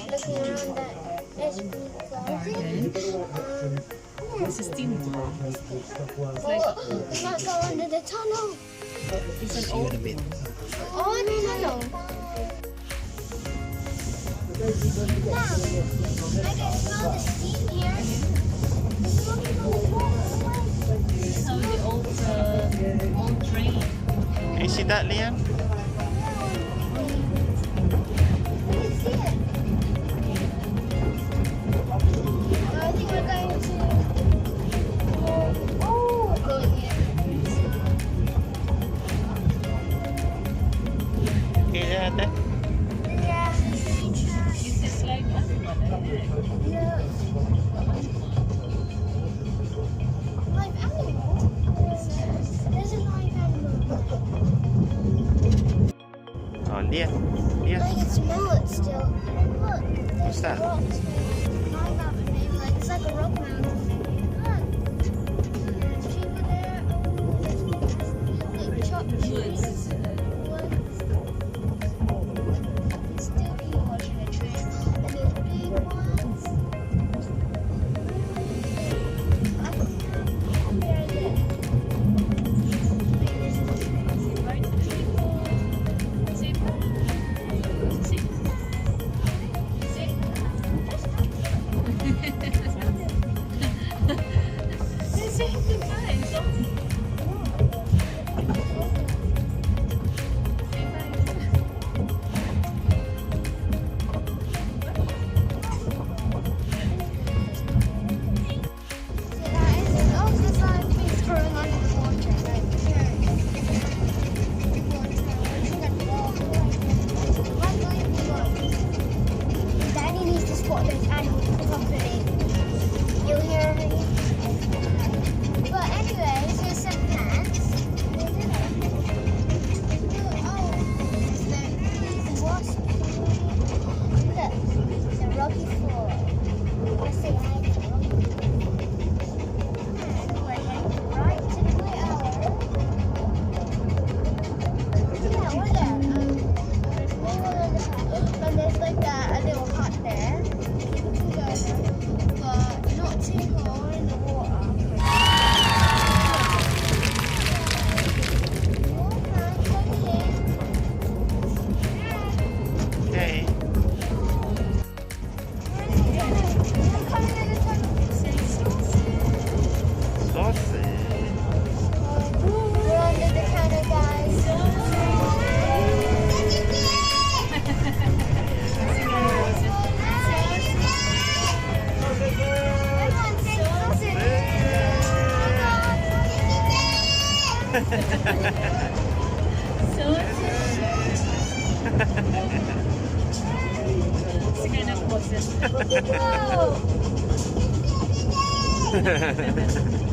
looking around that Exbury garden. It's a steam one. Well, we might go under the tunnel. It's an old bit. Oh, the tunnel. Now, I can smell the steam here. So the old train. Can you see that, Leon? Let me see it. I think we're going to. Oh, go here. Okay, there. Yeah. Is this like everyone? Yeah. Live animal? There's a live animal. Oh, Leon. I can smell it still. Look, there's What's that? rocks. Live animal. Like, it's like a rock mountain. Look. There's people there. Oh, there's chopped trees. Still people watching the train. And there's big ones. Daddy needs to spot those animals properly. You'll hear me. But anyways, here's some plants. Oh, there's the wasp. Look, it's a rocky floor. Let's say hi to rocky floor. And we're heading right to the play hour. Yeah, we're there. There's one on the top, and there's like a little hut there. People can go there, but not too cold in the water. Okay. Sausage. We're under the counter, guys. Everyone say sausage. It's kind of process. Whoa.